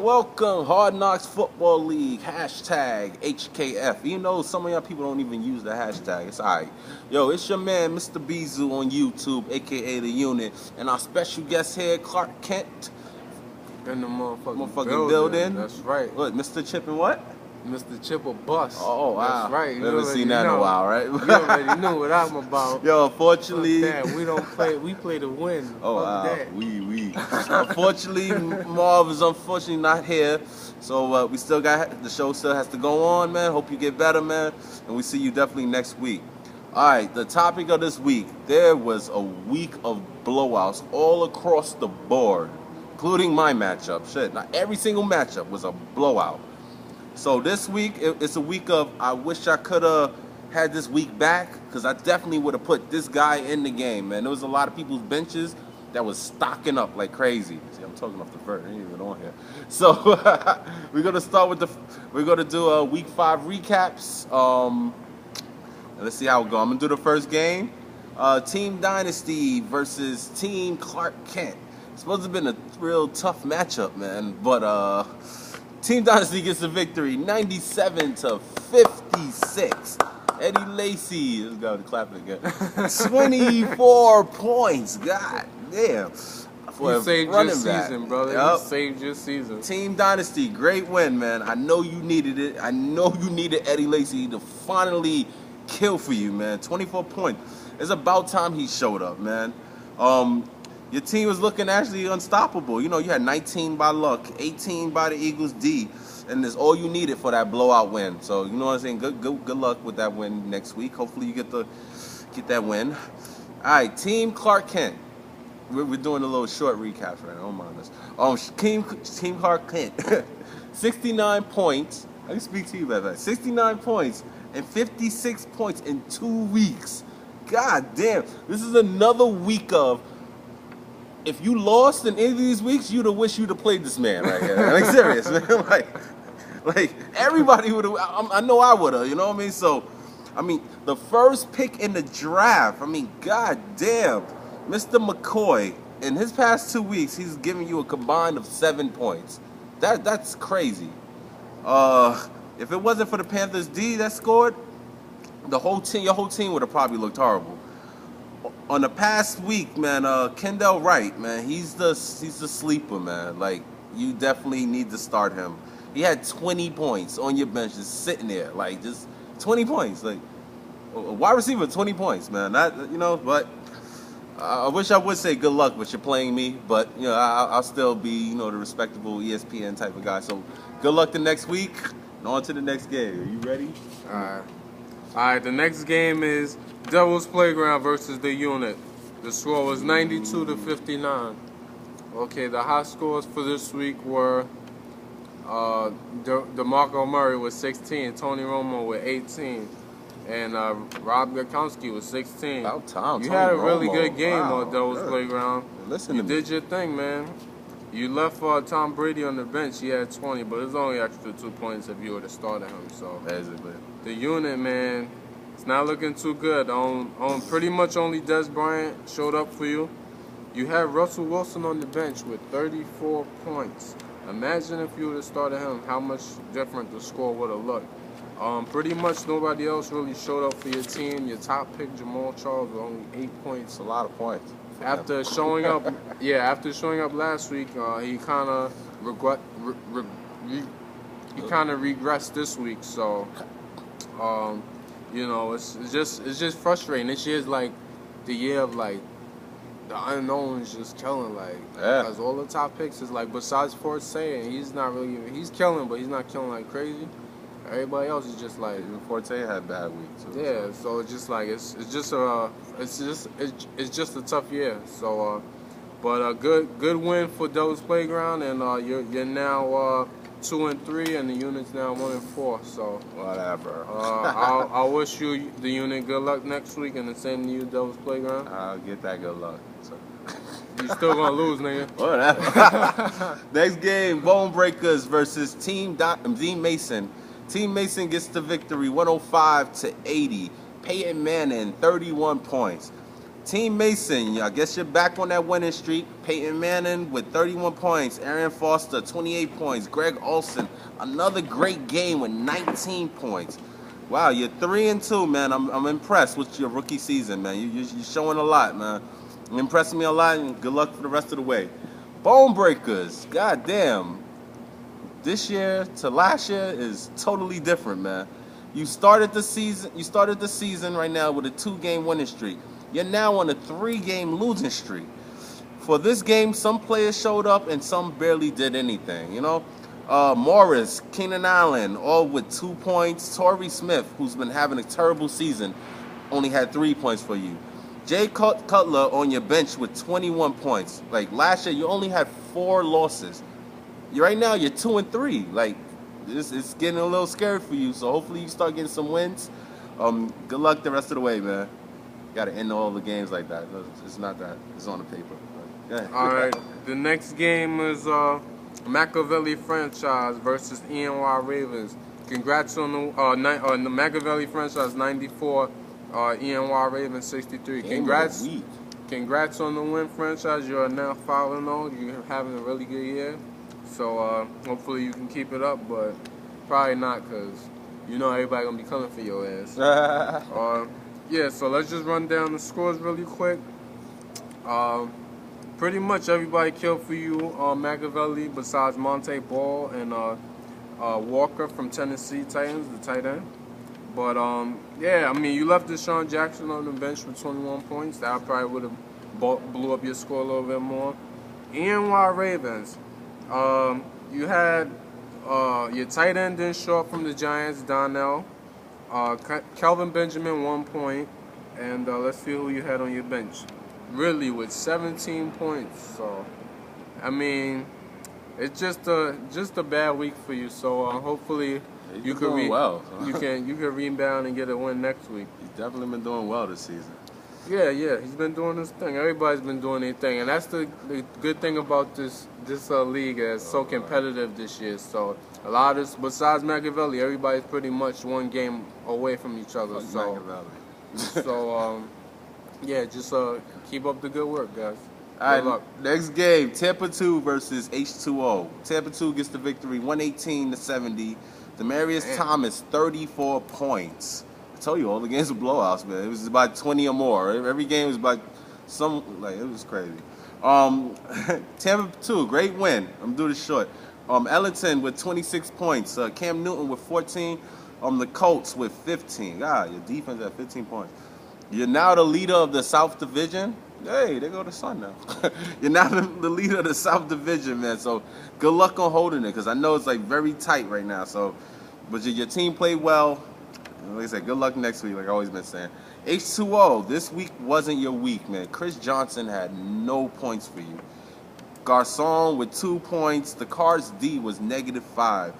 Welcome, Hard Knocks Football League, hashtag HKF. Even though some of y'all people don't even use the hashtag, it's alright. Yo, it's your man, Mr. Bizu on YouTube, aka The Unit, and our special guest here, Clark Kent. In the motherfucking building. That's right. What, Mr. Chip and what? Mr. Chip or Bust. Oh, wow. That's right. We haven't seen that in a while, right? You already know what I'm about. Yo, unfortunately... That. We don't play, we play to win. Oh, wow. That. We. Unfortunately, Marv is unfortunately not here. So we still got, the show still has to go on, man. Hope you get better, man. And we see you definitely next week. All right, the topic of this week, there was a week of blowouts all across the board, including my matchup. Shit, not every single matchup was a blowout. So this week, it's a week of, I wish I could have had this week back, because I definitely would have put this guy in the game, man. There was a lot of people's benches that was stocking up like crazy. See, I'm talking off the vert, I ain't even on here. So we're going to start with we're going to do week 5 recaps. Let's see how it goes. I'm going to do the first game. Team Dynasty versus Team Clark Kent. It's supposed to have been a real tough matchup, man, but Team Dynasty gets the victory, 97-56. Eddie Lacy, this guy was clapping again. 24 points. God damn. You saved your season, brother. Yep. You saved your season. Team Dynasty, great win, man. I know you needed it. I know you needed Eddie Lacy to finally kill for you, man. 24 points. It's about time he showed up, man. Your team was looking actually unstoppable. You know, you had 19 by Luck, 18 by the Eagles D, and that's all you needed for that blowout win. So, you know what I'm saying? Good luck with that win next week. Hopefully you get that win. All right, Team Clark Kent. We're doing a little short recaps right now. Don't mind us. Team Clark Kent. 69 points. I can speak to you about that. 69 points and 56 points in 2 weeks. God damn. This is another week of, if you lost in any of these weeks, you'd have wished you'd have played this man right here. I'm serious, man. like everybody would have. I know I would have. You know what I mean? So, I mean, the first pick in the draft. I mean, god damn, Mr. McCoy. In his past 2 weeks, he's giving you a combined of 7 points. That's crazy. If it wasn't for the Panthers D that scored, your whole team would have probably looked horrible. On the past week, man, Kendall Wright, man, he's the sleeper, man. Like, you definitely need to start him. He had 20 points on your bench, just sitting there, like, just 20 points. Like, a wide receiver, 20 points, man. But I wish I would say good luck, but you're playing me. But, you know, I'll still be, the respectable ESPN type of guy. So, good luck the next week, and on to the next game. Are you ready? All right, the next game is Devil's Playground versus The Unit. The score was 92-59. Okay, the high scores for this week were DeMarco Murray with 16, Tony Romo with 18, and Rob Gronkowski with 16. About time. You Tony had a Romo. really good game Wow, on Devil's Playground. Listen you to did your thing, man. You left Tom Brady on the bench. He had 20, but it's only extra 2 points if you would have started him. So Basically. The Unit, man, it's not looking too good. On pretty much only Des Bryant showed up for you. You had Russell Wilson on the bench with 34 points. Imagine if you would have started him, how much different the score would have looked. Pretty much nobody else really showed up for your team. Your top pick, Jamal Charles, with only 8 points. A lot of points. After showing up, last week, he kind of regressed this week. So, it's just frustrating. This year's like the year of like the unknowns just killing. Because all the top picks is like, besides Forte, and he's killing, but he's not killing like crazy. Everybody else is just like, even Forte had bad weeks. So yeah, so it's just like it's just a tough year. So, but a good win for Devil's Playground, and you're now 2-3, and the Unit's now 1-4. So whatever. I wish you, the Unit, good luck next week, and the same to you, Devil's Playground. I'll get that good luck. So. You still gonna lose, nigga. Whatever. Next game, Bone Breakers versus Team Mason. Team Mason gets the victory, 105-80. Peyton Manning, 31 points. Team Mason, I guess you're back on that winning streak. Peyton Manning with 31 points. Aaron Foster, 28 points. Greg Olsen, another great game with 19 points. Wow, you're 3-2, man. I'm impressed with your rookie season, man. You're showing a lot, man. You're impressing me a lot, and good luck for the rest of the way. Bone Breakers, goddamn. This year to last year is totally different, man. You started the season right now with a 2-game winning streak. You're now on a 3-game losing streak. For this game, some players showed up and some barely did anything, you know? Morris, Keenan Allen, all with 2 points. Torrey Smith, who's been having a terrible season, only had 3 points for you. Jay Cutler on your bench with 21 points. Like, last year, you only had 4 losses. Right now, you're 2-3. Like, it's getting a little scary for you, so hopefully you start getting some wins. Good luck the rest of the way, man. Got to end all the games like that. It's not that. It's on the paper. Yeah. All right. The next game is Machiavelli franchise versus ENY Ravens. Congrats on the Machiavelli franchise 94, ENY Ravens 63. Congrats on the win franchise. You are now 5-0. You're having a really good year. So hopefully you can keep it up, but probably not, because you know everybody gonna be coming for your ass. Yeah, so let's just run down the scores really quick. Pretty much everybody killed for you, Machiavelli, besides Monte Ball and Walker from Tennessee Titans, the tight end. But, yeah, I mean, you left Deshaun Jackson on the bench with 21 points. That probably would have blew up your score a little bit more. ENY Ravens, you had your tight end didn't show up from the Giants, Donnell. Kelvin Benjamin, 1 point. And let's see who you had on your bench. Really, with 17 points. So, I mean, it's just a bad week for you. So hopefully you can you can rebound and get a win next week. He's definitely been doing well this season. Yeah, he's been doing his thing. Everybody's been doing their thing, and that's the good thing about this league. Is so competitive this year. So a lot of this, besides Machiavelli, everybody's pretty much 1 game away from each other. Yeah, just keep up the good work, guys. All right, next game, Tampa 2 versus H2O. Tampa 2 gets the victory, 118-70. Demarius Thomas, 34 points. I told you, all the games were blowouts, man. It was about 20 or more. Every game was about it was crazy. Tampa 2, great win. I'm doing this short. Ellington with 26 points. Cam Newton with 14. The Colts with 15. God, your defense at 15 points. You're now the leader of the South Division. Hey, there go the sun now. You're now the leader of the South Division, man. So good luck on holding it, because I know it's like very tight right now. So, but your team played well. Like I said, good luck next week, like I've always been saying. H2O, this week wasn't your week, man. Chris Johnson had no points for you. Garcon with 2 points. The Cards D was -5.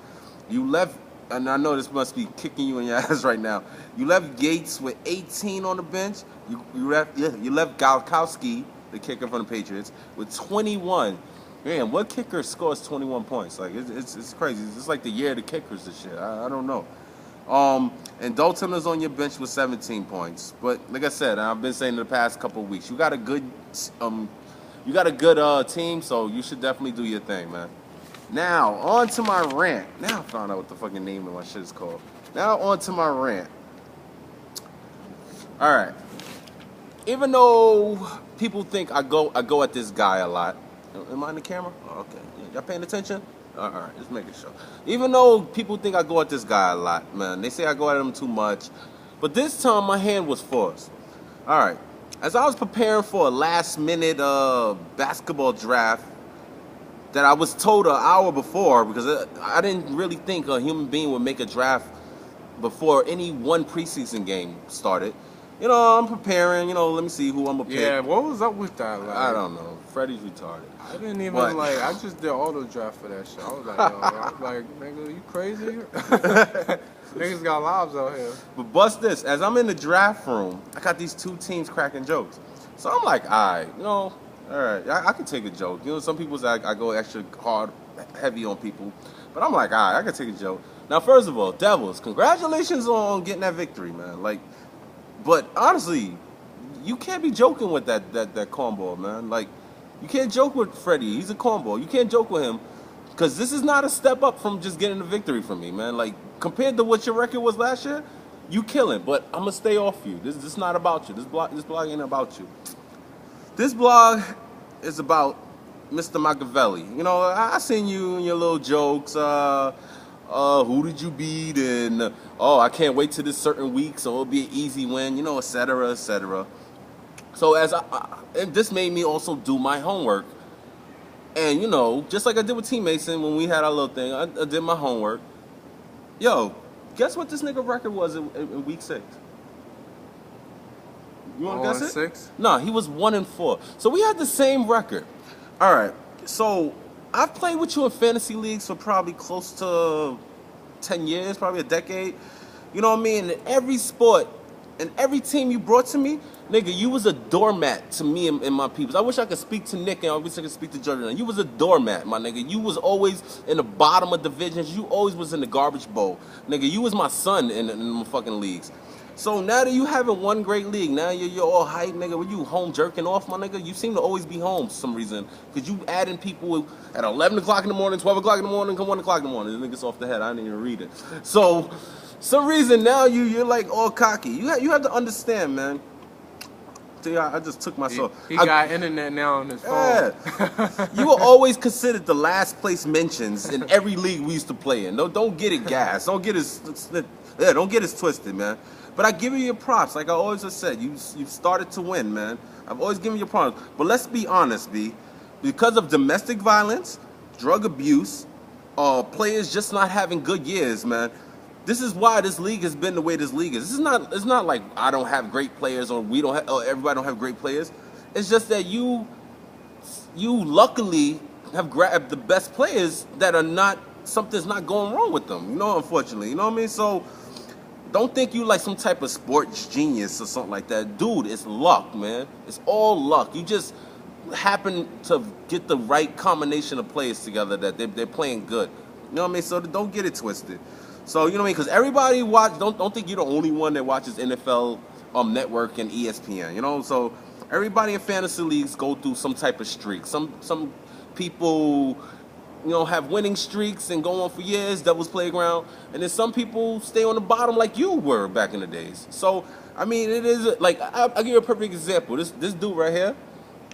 You left, and I know this must be kicking you in your ass right now. You left Gates with 18 on the bench. You left Galkowski, the kicker from the Patriots, with 21. Man, what kicker scores 21 points? Like it's crazy. It's like the year of the kickers this shit. I don't know. And Dalton is on your bench with 17 points. But like I said, I've been saying in the past couple of weeks, you got a good team, so you should definitely do your thing, man. Now, on to my rant. Now I found out what the fucking name of my shit is called. Now on to my rant. All right. Even though people think I go at this guy a lot. Am I on the camera? Oh, okay. Y'all paying attention? All right, just making sure. Even though people think I go at this guy a lot, man, they say I go at him too much. But this time my hand was forced. All right. As I was preparing for a last-minute basketball draft that I was told an hour before, because I didn't really think a human being would make a draft before any one preseason game started. You know, I'm preparing, let me see who I'm going to pick. Yeah, what was up with that? Like, I don't know. Freddie's retarded. I didn't even, I just did auto draft for that shit. I was like, nigga, you crazy? Niggas got lives out here. But bust this. As I'm in the draft room, I got these 2 teams cracking jokes. So I'm like, all right, I can take a joke. Some people say I go extra hard, heavy on people. But I'm like, all right, I can take a joke. Now, first of all, Devils, congratulations on getting that victory, man. But honestly, you can't be joking with that cornball, man. Like, you can't joke with Freddie. He's a cornball. You can't joke with him because this is not a step up from just getting a victory from me, man. Like, compared to what your record was last year, you killing. But I'm gonna stay off you. This is not about you. This blog ain't about you. This blog is about Mr. Machiavelli. You know, I seen you in your little jokes. Who did you beat? And I can't wait till this certain week, so it'll be an easy win. You know, etc., etc. So and this made me also do my homework. And you know, just like I did with T Mason when we had our little thing, I did my homework. Yo, guess what this nigga record was in week 6? You want to guess it? 6? No, he was 1-4. So we had the same record. All right. So I've played with you in fantasy leagues for probably close to 10 years, probably a decade. You know what I mean? In every sport and every team you brought to me, nigga, you was a doormat to me and my peoples. I wish I could speak to Nick and I wish I could speak to Jordan. You was a doormat, my nigga. You was always in the bottom of divisions. You always was in the garbage bowl. Nigga, you was my son in the fucking leagues. So now that you having one great league, now you're all hype, nigga. When you home jerking off, my nigga, you seem to always be home for some reason. Because you adding people at 11 o'clock in the morning, 12 o'clock in the morning, 1 o'clock in the morning. The nigga's off the head. I didn't even read it. So, some reason now you're like all cocky. You have to understand, man. See, I just took myself. He got internet now on his phone. Yeah. You were always considered the last place mentions in every league we used to play in. Don't get it gas. Don't get it twisted, man. But I give you your props. Like I always have said, you've started to win, man. I've always given you props. But let's be honest, B. Because of domestic violence, drug abuse, players just not having good years, man. This is why this league has been the way this league is. It's not like I don't have great players or everybody don't have great players. It's just that you luckily have grabbed the best players that are not, something's not going wrong with them. You know, unfortunately. You know what I mean? So don't think you like some type of sports genius or something like that. Dude, it's luck, man. It's all luck. You just happen to get the right combination of players together that they're playing good. You know what I mean? So don't get it twisted. So, you know what I mean? Because everybody don't think you're the only one that watches NFL Network and ESPN, you know? So everybody in fantasy leagues go through some type of streak. Some people, you know, have winning streaks and go on for years, Devil's Playground. And then some people stay on the bottom like you were back in the days. So, I mean, it is, like, I'll give you a perfect example. This dude right here,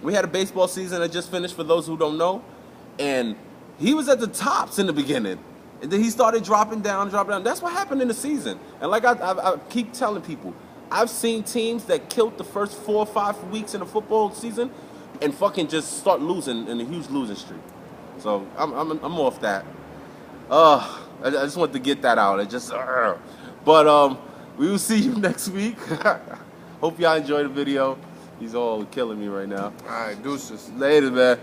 we had a baseball season that just finished, for those who don't know. And he was at the tops in the beginning. And then he started dropping down. That's what happened in the season. And like I keep telling people, I've seen teams that killed the first 4 or 5 weeks in the football season and fucking just start losing in a huge losing streak. So I'm off that. I just want to get that out. But we will see you next week. Hope y'all enjoyed the video. He's all killing me right now. All right, deuces. Later, man.